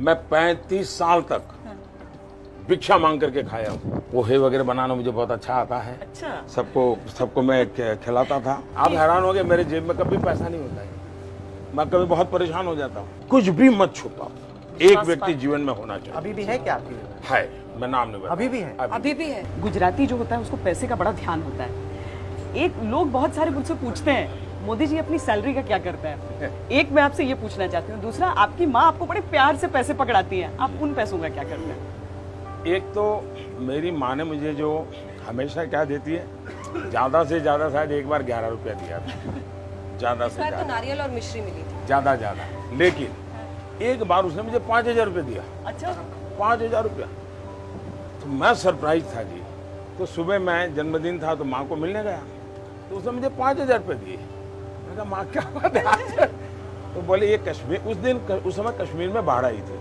मैं 35 साल तक भिक्षा मांग करके खाया हूँ। पोहे वगैरह बनाना मुझे बहुत अच्छा आता है। अच्छा। सबको मैं खिलाता था। आप हैरान हो गए, मेरे जेब में कभी पैसा नहीं होता है। मैं कभी बहुत परेशान हो जाता हूँ। कुछ भी मत छुपाओ, एक व्यक्ति जीवन में होना चाहिए। अभी भी है क्या आपकी जीवन में? है, मैं नाम नहीं बताऊंगा। अभी भी है? अभी भी है। गुजराती जो होता है उसको पैसे का बड़ा ध्यान होता है। एक लोग बहुत सारे मुझसे पूछते हैं मोदी जी अपनी सैलरी का क्या करते हैं। एक मैं आपसे ये पूछना चाहती हूँ, दूसरा आपकी माँ आपको बड़े प्यार से पैसे पकड़ाती है, आप उन पैसों का क्या करते हैं? एक तो मेरी माँ ने मुझे जो हमेशा क्या देती है, ज्यादा से ज्यादा शायद एक बार 11 रुपया दिया था, ज्यादा से तो ज्यादा, नारियल और मिश्री मिली थी। ज्यादा। लेकिन एक बार उसने मुझे 5,000 रुपये दिया। अच्छा। 5,000 रुपया। तो मैं सरप्राइज था जी। तो सुबह मैं जन्मदिन था तो माँ को मिलने गया, तो उसने मुझे 5,000 रुपये दिए। मैंने कहा माँ क्या बात है? तो बोले ये कश्मीर, उस समय कश्मीर में बाढ़ आई थी।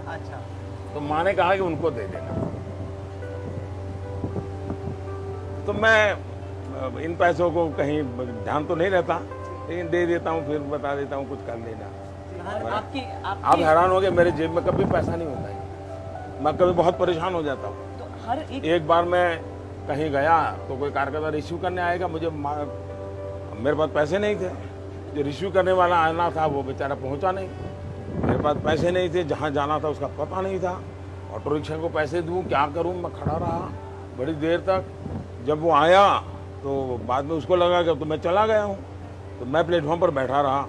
अच्छा। तो माँ ने कहा कि उनको दे देना। तो मैं इन पैसों को कहीं ध्यान तो नहीं रहता, लेकिन दे देता हूँ, फिर बता देता हूँ कुछ कर लेना। आप हैरान हो गए, मेरे जेब में कभी पैसा नहीं होता है। मैं कभी बहुत परेशान हो जाता हूँ। तो हर एक बार मैं कहीं गया तो कोई कार्यकर्ता रिसीव करने आएगा, मेरे पास पैसे नहीं थे। जो रिसीव करने वाला आना था वो बेचारा पहुंचा नहीं। मेरे पास पैसे नहीं थे, जहां जाना था उसका पता नहीं था। ऑटो रिक्शा को पैसे दूं, क्या करूं? मैं खड़ा रहा बड़ी देर तक। जब वो आया तो बाद में उसको लगा कि तो मैं चला गया हूं, तो मैं प्लेटफॉर्म पर बैठा रहा।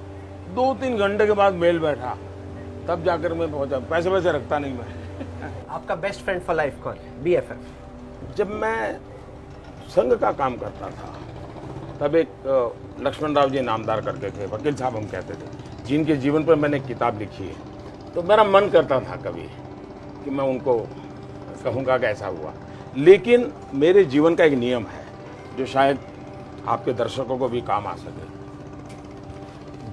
2-3 घंटे के बाद मेल बैठा, तब जाकर मैं पहुंचा। पैसे वैसे रखता नहीं मैं। आपका बेस्ट फ्रेंड फॉर लाइफ कौन है? BFF? जब मैं संघ का काम करता था तब एक लक्ष्मण राव जी नामदार करके थे, वकील साहब हम कहते थे, जिनके जीवन पर मैंने एक किताब लिखी है। तो मेरा मन करता था कभी कि मैं उनको कहूँगा कि ऐसा हुआ। लेकिन मेरे जीवन का एक नियम है जो शायद आपके दर्शकों को भी काम आ सके।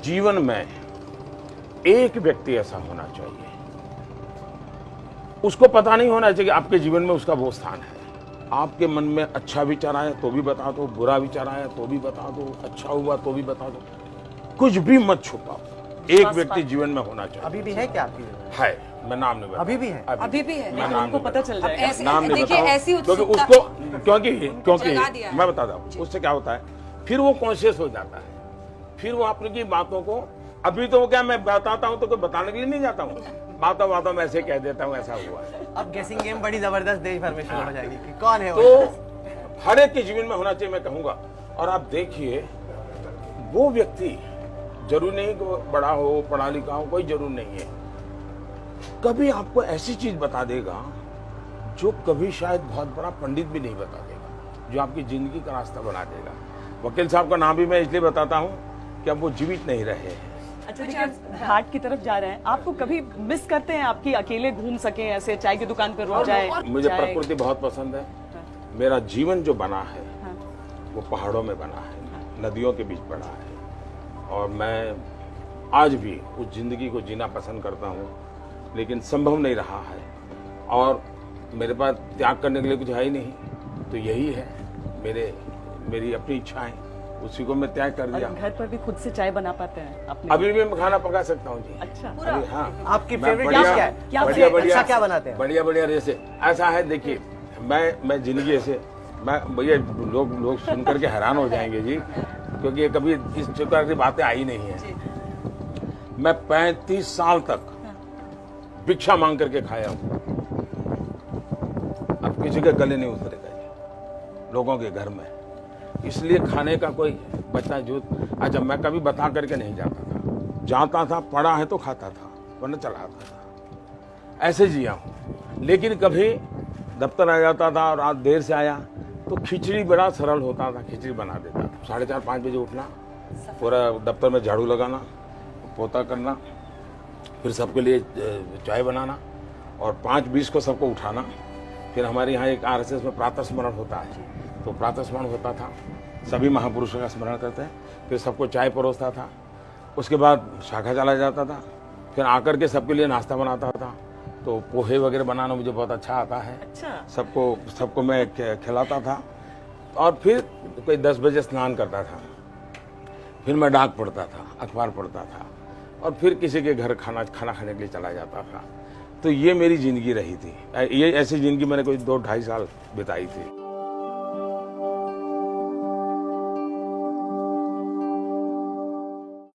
जीवन में एक व्यक्ति ऐसा होना चाहिए, उसको पता नहीं होना चाहिए कि आपके जीवन में उसका वो स्थान है। आपके मन में अच्छा विचार आया तो भी बता दो, बुरा विचार आया तो भी बता दो, अच्छा हुआ तो भी बता दो। कुछ भी मत छुपाओ, एक व्यक्ति जीवन में होना चाहिए। अभी भी है क्या आपकी जीवन में? है, मैं नाम नहीं बताऊंगा। अभी भी है? अभी भी है। मैं नाम उनको नहीं पता बताऊंगा। चल जाएगा। ऐसे नाम नहीं देखिए, बताऊंगा, ऐसी क्योंकि उत्सुकता उसको क्योंकि जगा दिया है। मैं बताता हूँ उससे क्या होता है। फिर वो कॉन्शियस हो जाता है, फिर वो आपकी बातों को, अभी तो क्या मैं बताता हूँ तो कोई बताने के लिए नहीं जाता हूँ, बातों में ऐसे कह देता हूँ ऐसा हुआ है। अब गेसिंग गेम बड़ी जबरदस्त देश भर में शुरू हो जाएगी कि कौन है वो। तो हर एक के जीवन में होना चाहिए, मैं कहूंगा। और आप देखिए, वो व्यक्ति जरूरी नहीं कि वो बड़ा हो, पढ़ा लिखा हो, कोई जरूर नहीं है। कभी आपको ऐसी चीज बता देगा जो कभी शायद बहुत बड़ा पंडित भी नहीं बता देगा, जो आपकी जिंदगी का रास्ता बना देगा। वकील साहब का नाम भी मैं इसलिए बताता हूँ कि अब वो जीवित नहीं रहे हैं। अच्छा, देखिए घाट की तरफ जा रहे हैं, आपको कभी मिस करते हैं आपकी अकेले घूम सके, ऐसे चाय की दुकान पे रुक जाए? मुझे प्रकृति बहुत पसंद है। मेरा जीवन जो बना है हाँ। वो पहाड़ों में बना है, नदियों के बीच पड़ा है। और मैं आज भी उस जिंदगी को जीना पसंद करता हूँ, लेकिन संभव नहीं रहा है। और मेरे पास त्याग करने के लिए कुछ है ही नहीं, तो यही है मेरी अपनी इच्छाएं, उसी को मैं त्याग कर दिया। और घर पर भी खुद से चाय बना पाते हैं अपने? अभी भी मैं खाना पका सकता हूँ जी। अच्छा। अभी हाँ। आपकी मैं फेवरेट बढ़िया- डिश क्या है? बढ़िया अच्छा क्या बनाते हैं? बढ़िया जैसे ऐसा है। देखिए, मैं जिंदगी ऐसे, मैं भैया लोग सुन करके हैरान हो जाएंगे जी, क्योंकि ये कभी इस प्रकार की बातें आई नहीं है। मैं 35 साल तक भिक्षा मांग करके खाया हूँ। अब किसी के गले नहीं उतरेगा ये, लोगों के घर में। इसलिए खाने का कोई बच्चा जो, अच्छा मैं कभी बता करके नहीं जाता था, पढ़ा है तो खाता था, वरना चला आता था, ऐसे जिया हूँ। लेकिन कभी दफ्तर आ जाता था और रात देर से आया तो खिचड़ी बड़ा सरल होता था, खिचड़ी बना देता था। 4:30-5 बजे उठना, पूरा दफ्तर में झाड़ू लगाना, पोता करना, फिर सबके लिए चाय बनाना और 5:20 को सबको उठाना। फिर हमारे यहाँ एक RSS में प्रातः स्मरण होता है, तो प्रातः स्मरण होता था, सभी महापुरुषों का स्मरण करते हैं। फिर सबको चाय परोसता था, उसके बाद शाखा चला जाता था, फिर आकर के सबके लिए नाश्ता बनाता था। तो पोहे वगैरह बनाना मुझे बहुत अच्छा आता है। अच्छा। सबको मैं खिलाता था। और फिर कोई 10 बजे स्नान करता था, फिर मैं डाक पढ़ता था, अखबार पढ़ता था, और फिर किसी के घर खाना खाने के लिए चला जाता था। तो ये मेरी ज़िंदगी रही थी। ये ऐसी ज़िंदगी मैंने कोई 2-2.5 साल बिताई थी।